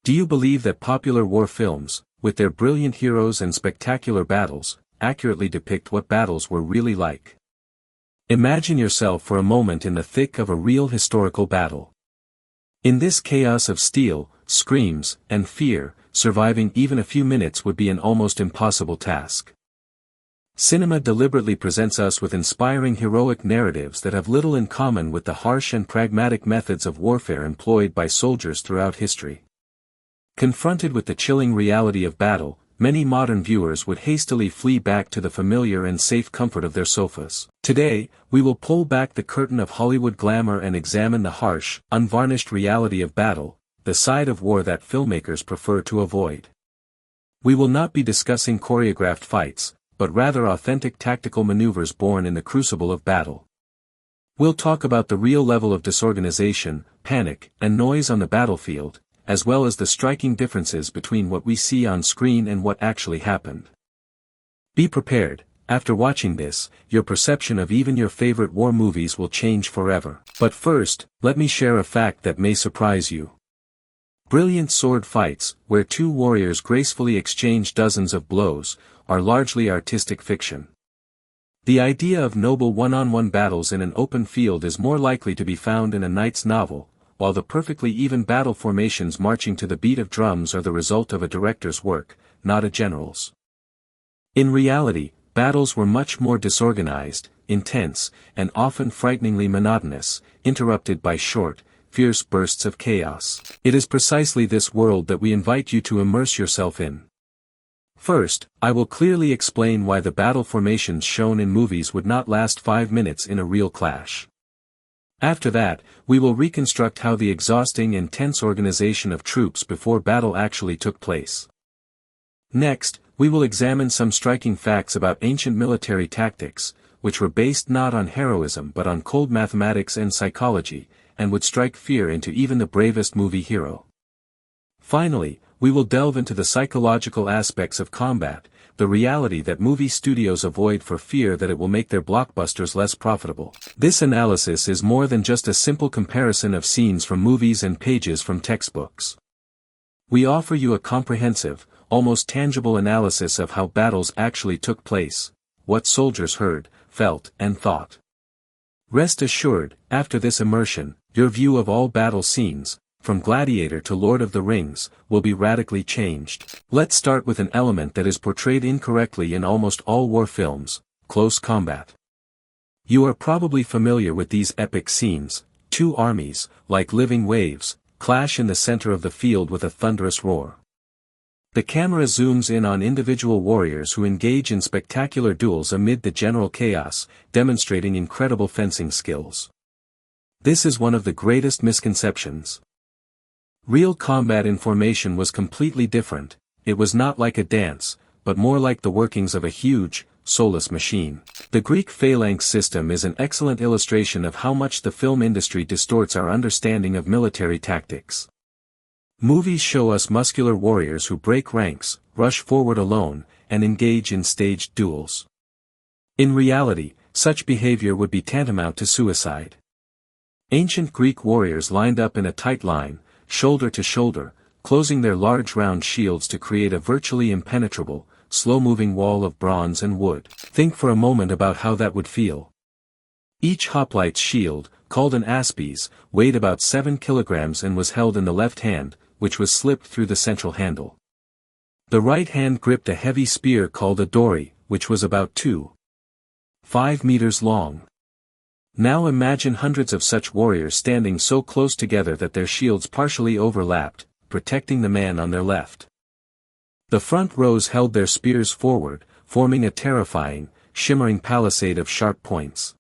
Do you believe that popular war films, with their brilliant heroes and spectacular battles, accurately depict what battles were really like? Imagine yourself for a moment in the thick of a real historical battle. In this chaos of steel, screams, and fear, surviving even a few minutes would be an almost impossible task. Cinema deliberately presents us with inspiring heroic narratives that have little in common with the harsh and pragmatic methods of warfare employed by soldiers throughout history. Confronted with the chilling reality of battle, many modern viewers would hastily flee back to the familiar and safe comfort of their sofas. Today, we will pull back the curtain of Hollywood glamour and examine the harsh, unvarnished reality of battle, the side of war that filmmakers prefer to avoid. We will not be discussing choreographed fights, but rather authentic tactical maneuvers born in the crucible of battle. We'll talk about the real level of disorganization, panic, and noise on the battlefield, as well as the striking differences between what we see on screen and what actually happened. Be prepared, after watching this, your perception of even your favorite war movies will change forever. But first, let me share a fact that may surprise you. Brilliant sword fights, where two warriors gracefully exchange dozens of blows, are largely artistic fiction. The idea of noble one-on-one battles in an open field is more likely to be found in a knight's novel, while the perfectly even battle formations marching to the beat of drums are the result of a director's work, not a general's. In reality, battles were much more disorganized, intense, and often frighteningly monotonous, interrupted by short, fierce bursts of chaos. It is precisely this world that we invite you to immerse yourself in. First, I will clearly explain why the battle formations shown in movies would not last 5 minutes in a real clash. After that, we will reconstruct how the exhausting and tense organization of troops before battle actually took place. Next, we will examine some striking facts about ancient military tactics, which were based not on heroism but on cold mathematics and psychology, and would strike fear into even the bravest movie hero. Finally, we will delve into the psychological aspects of combat, the reality that movie studios avoid for fear that it will make their blockbusters less profitable. This analysis is more than just a simple comparison of scenes from movies and pages from textbooks. We offer you a comprehensive, almost tangible analysis of how battles actually took place, what soldiers heard, felt, and thought. Rest assured, after this immersion, your view of all battle scenes, from Gladiator to Lord of the Rings, will be radically changed. Let's start with an element that is portrayed incorrectly in almost all war films: close combat. You are probably familiar with these epic scenes. Two armies, like living waves, clash in the center of the field with a thunderous roar. The camera zooms in on individual warriors who engage in spectacular duels amid the general chaos, demonstrating incredible fencing skills. This is one of the greatest misconceptions. Real combat in formation was completely different. It was not like a dance, but more like the workings of a huge, soulless machine. The Greek phalanx system is an excellent illustration of how much the film industry distorts our understanding of military tactics. Movies show us muscular warriors who break ranks, rush forward alone, and engage in staged duels. In reality, such behavior would be tantamount to suicide. Ancient Greek warriors lined up in a tight line, shoulder to shoulder, closing their large round shields to create a virtually impenetrable, slow-moving wall of bronze and wood. Think for a moment about how that would feel. Each hoplite's shield, called an aspes, weighed about 7 kilograms and was held in the left hand, which was slipped through the central handle. The right hand gripped a heavy spear called a dory, which was about 2.5 meters long. Now imagine hundreds of such warriors standing so close together that their shields partially overlapped, protecting the man on their left. The front rows held their spears forward, forming a terrifying, shimmering palisade of sharp points.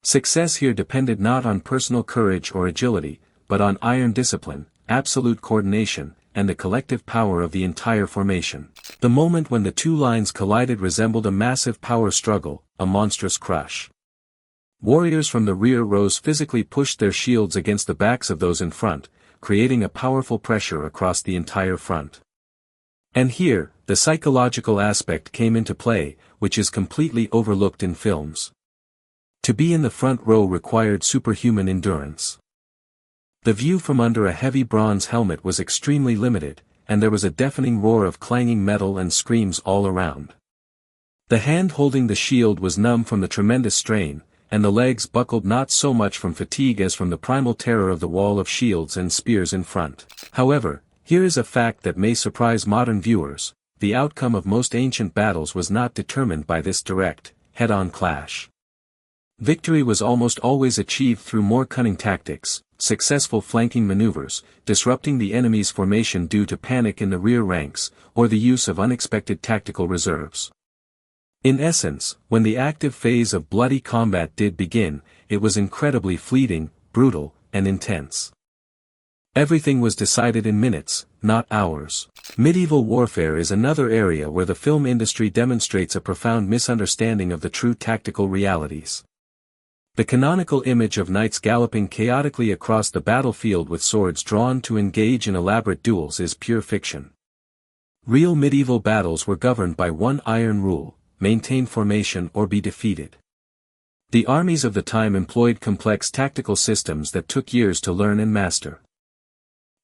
Success here depended not on personal courage or agility, but on iron discipline, absolute coordination, and the collective power of the entire formation. The moment when the two lines collided resembled a massive power struggle, a monstrous crush. Warriors from the rear rows physically pushed their shields against the backs of those in front, creating a powerful pressure across the entire front. And here, the psychological aspect came into play, which is completely overlooked in films. To be in the front row required superhuman endurance. The view from under a heavy bronze helmet was extremely limited, and there was a deafening roar of clanging metal and screams all around. The hand holding the shield was numb from the tremendous strain, and the legs buckled not so much from fatigue as from the primal terror of the wall of shields and spears in front. However, here is a fact that may surprise modern viewers: the outcome of most ancient battles was not determined by this direct, head-on clash. Victory was almost always achieved through more cunning tactics, successful flanking maneuvers, disrupting the enemy's formation due to panic in the rear ranks, or the use of unexpected tactical reserves. In essence, when the active phase of bloody combat did begin, it was incredibly fleeting, brutal, and intense. Everything was decided in minutes, not hours. Medieval warfare is another area where the film industry demonstrates a profound misunderstanding of the true tactical realities. The canonical image of knights galloping chaotically across the battlefield with swords drawn to engage in elaborate duels is pure fiction. Real medieval battles were governed by one iron rule: maintain formation or be defeated. The armies of the time employed complex tactical systems that took years to learn and master.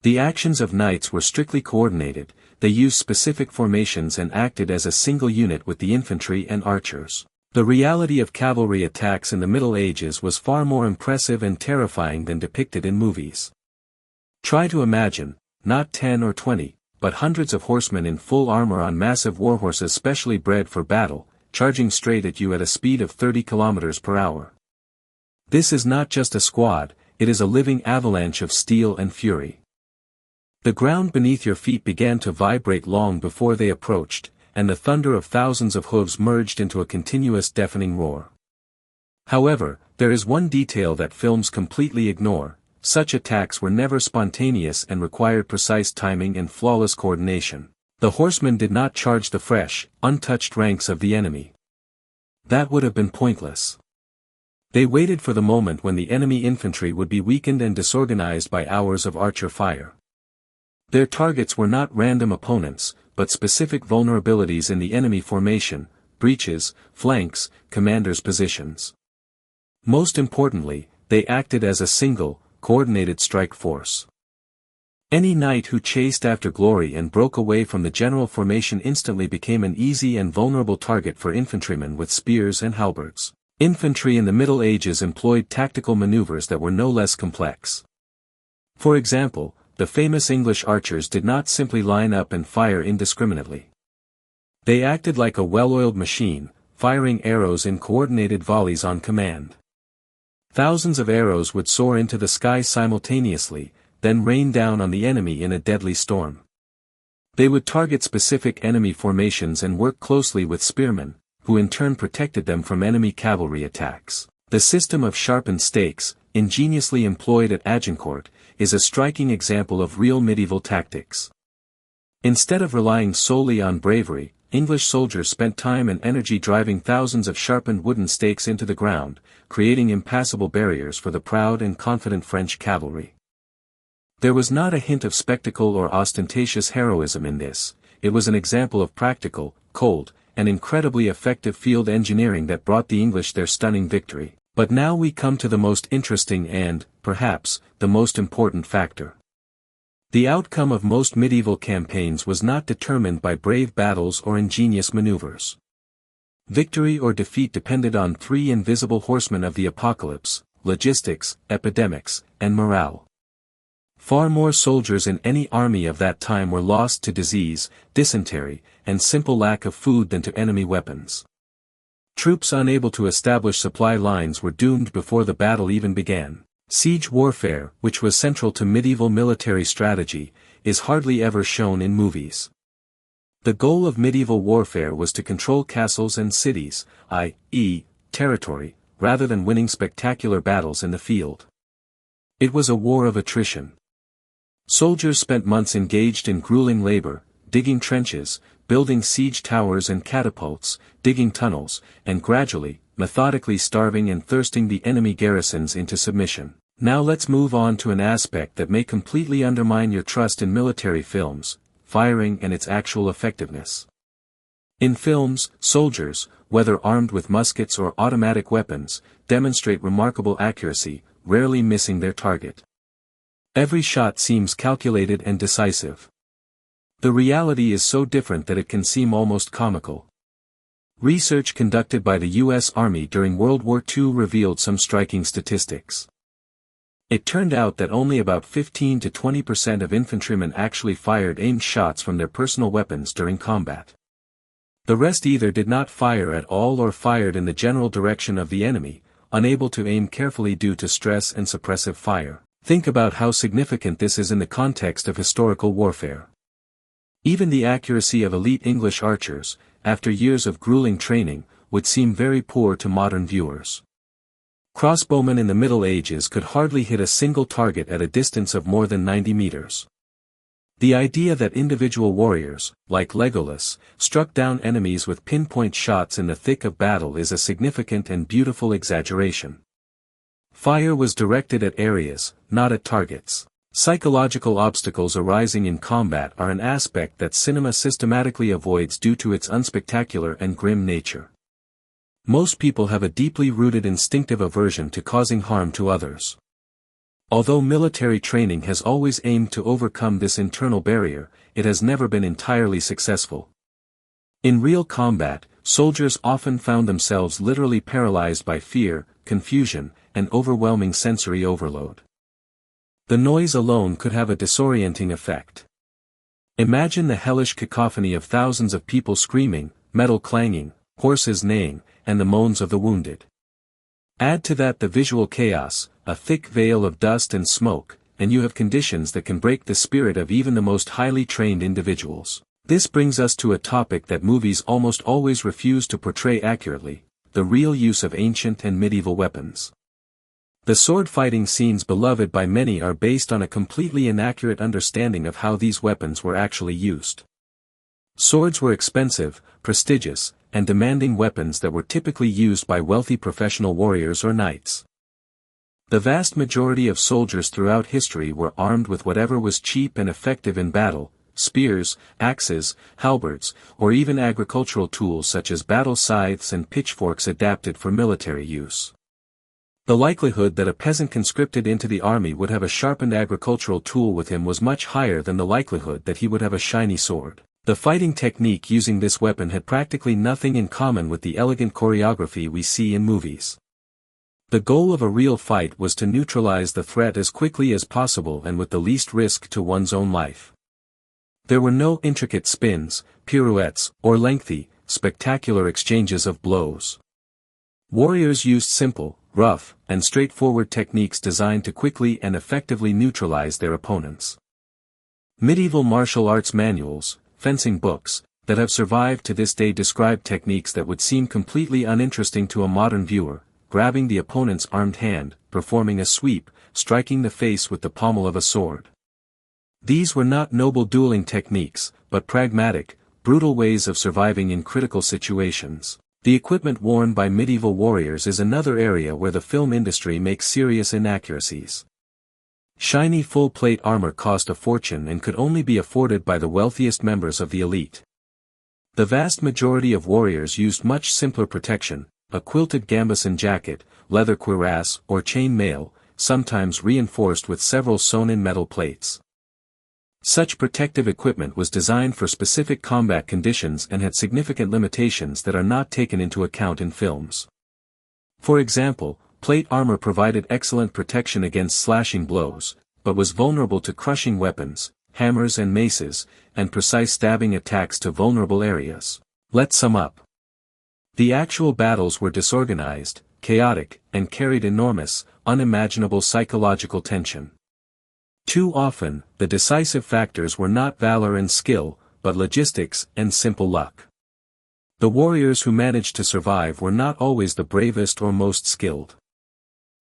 The actions of knights were strictly coordinated, they used specific formations and acted as a single unit with the infantry and archers. The reality of cavalry attacks in the Middle Ages was far more impressive and terrifying than depicted in movies. Try to imagine, not 10 or 20, but hundreds of horsemen in full armor on massive warhorses specially bred for battle, charging straight at you at a speed of 30 km per hour. This is not just a squad, it is a living avalanche of steel and fury. The ground beneath your feet began to vibrate long before they approached, and the thunder of thousands of hooves merged into a continuous deafening roar. However, there is one detail that films completely ignore: such attacks were never spontaneous and required precise timing and flawless coordination. The horsemen did not charge the fresh, untouched ranks of the enemy. That would have been pointless. They waited for the moment when the enemy infantry would be weakened and disorganized by hours of archer fire. Their targets were not random opponents, but specific vulnerabilities in the enemy formation, breaches, flanks, commanders' positions. Most importantly, they acted as a single, coordinated strike force. Any knight who chased after glory and broke away from the general formation instantly became an easy and vulnerable target for infantrymen with spears and halberds. Infantry in the Middle Ages employed tactical maneuvers that were no less complex. For example, the famous English archers did not simply line up and fire indiscriminately. They acted like a well-oiled machine, firing arrows in coordinated volleys on command. Thousands of arrows would soar into the sky simultaneously, then rain down on the enemy in a deadly storm. They would target specific enemy formations and work closely with spearmen, who in turn protected them from enemy cavalry attacks. The system of sharpened stakes, ingeniously employed at Agincourt, is a striking example of real medieval tactics. Instead of relying solely on bravery, English soldiers spent time and energy driving thousands of sharpened wooden stakes into the ground, creating impassable barriers for the proud and confident French cavalry. There was not a hint of spectacle or ostentatious heroism in this. It was an example of practical, cold, and incredibly effective field engineering that brought the English their stunning victory. But now we come to the most interesting and, perhaps, the most important factor. The outcome of most medieval campaigns was not determined by brave battles or ingenious maneuvers. Victory or defeat depended on three invisible horsemen of the apocalypse: logistics, epidemics, and morale. Far more soldiers in any army of that time were lost to disease, dysentery, and simple lack of food than to enemy weapons. Troops unable to establish supply lines were doomed before the battle even began. Siege warfare, which was central to medieval military strategy, is hardly ever shown in movies. The goal of medieval warfare was to control castles and cities, i.e., territory, rather than winning spectacular battles in the field. It was a war of attrition. Soldiers spent months engaged in grueling labor, digging trenches, building siege towers and catapults, digging tunnels, and gradually, methodically starving and thirsting the enemy garrisons into submission. Now let's move on to an aspect that may completely undermine your trust in military films: firing and its actual effectiveness. In films, soldiers, whether armed with muskets or automatic weapons, demonstrate remarkable accuracy, rarely missing their target. Every shot seems calculated and decisive. The reality is so different that it can seem almost comical. Research conducted by the U.S. Army during World War II revealed some striking statistics. It turned out that only about 15 to 20% of infantrymen actually fired aimed shots from their personal weapons during combat. The rest either did not fire at all or fired in the general direction of the enemy, unable to aim carefully due to stress and suppressive fire. Think about how significant this is in the context of historical warfare. Even the accuracy of elite English archers, after years of grueling training, would seem very poor to modern viewers. Crossbowmen in the Middle Ages could hardly hit a single target at a distance of more than 90 meters. The idea that individual warriors, like Legolas, struck down enemies with pinpoint shots in the thick of battle is a significant and beautiful exaggeration. Fire was directed at areas, not at targets. Psychological obstacles arising in combat are an aspect that cinema systematically avoids due to its unspectacular and grim nature. Most people have a deeply rooted instinctive aversion to causing harm to others. Although military training has always aimed to overcome this internal barrier, it has never been entirely successful. In real combat, soldiers often found themselves literally paralyzed by fear, confusion, and overwhelming sensory overload. The noise alone could have a disorienting effect. Imagine the hellish cacophony of thousands of people screaming, metal clanging, horses neighing, and the moans of the wounded. Add to that the visual chaos, a thick veil of dust and smoke, and you have conditions that can break the spirit of even the most highly trained individuals. This brings us to a topic that movies almost always refuse to portray accurately: the real use of ancient and medieval weapons. The sword-fighting scenes beloved by many are based on a completely inaccurate understanding of how these weapons were actually used. Swords were expensive, prestigious, and demanding weapons that were typically used by wealthy professional warriors or knights. The vast majority of soldiers throughout history were armed with whatever was cheap and effective in battle: spears, axes, halberds, or even agricultural tools such as battle scythes and pitchforks adapted for military use. The likelihood that a peasant conscripted into the army would have a sharpened agricultural tool with him was much higher than the likelihood that he would have a shiny sword. The fighting technique using this weapon had practically nothing in common with the elegant choreography we see in movies. The goal of a real fight was to neutralize the threat as quickly as possible and with the least risk to one's own life. There were no intricate spins, pirouettes, or lengthy, spectacular exchanges of blows. Warriors used simple, rough, and straightforward techniques designed to quickly and effectively neutralize their opponents. Medieval martial arts manuals, fencing books, that have survived to this day describe techniques that would seem completely uninteresting to a modern viewer: grabbing the opponent's armed hand, performing a sweep, striking the face with the pommel of a sword. These were not noble dueling techniques, but pragmatic, brutal ways of surviving in critical situations. The equipment worn by medieval warriors is another area where the film industry makes serious inaccuracies. Shiny full-plate armor cost a fortune and could only be afforded by the wealthiest members of the elite. The vast majority of warriors used much simpler protection: a quilted gambeson jacket, leather cuirass, or chain mail, sometimes reinforced with several sewn-in metal plates. Such protective equipment was designed for specific combat conditions and had significant limitations that are not taken into account in films. For example, plate armor provided excellent protection against slashing blows, but was vulnerable to crushing weapons, hammers and maces, and precise stabbing attacks to vulnerable areas. Let's sum up. The actual battles were disorganized, chaotic, and carried enormous, unimaginable psychological tension. Too often, the decisive factors were not valor and skill, but logistics and simple luck. The warriors who managed to survive were not always the bravest or most skilled.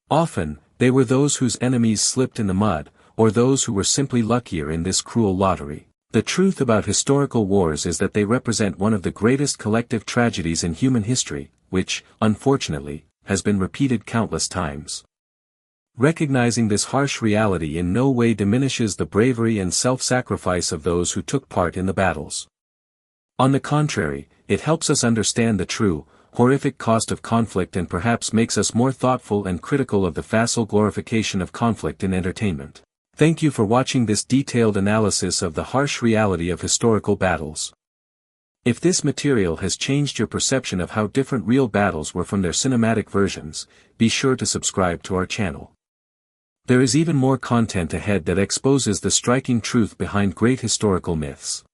Often, they were those whose enemies slipped in the mud, or those who were simply luckier in this cruel lottery. The truth about historical wars is that they represent one of the greatest collective tragedies in human history, which, unfortunately, has been repeated countless times. Recognizing this harsh reality in no way diminishes the bravery and self-sacrifice of those who took part in the battles. On the contrary, it helps us understand the true, horrific cost of conflict and perhaps makes us more thoughtful and critical of the facile glorification of conflict in entertainment. Thank you for watching this detailed analysis of the harsh reality of historical battles. If this material has changed your perception of how different real battles were from their cinematic versions, be sure to subscribe to our channel. There is even more content ahead that exposes the striking truth behind great historical myths.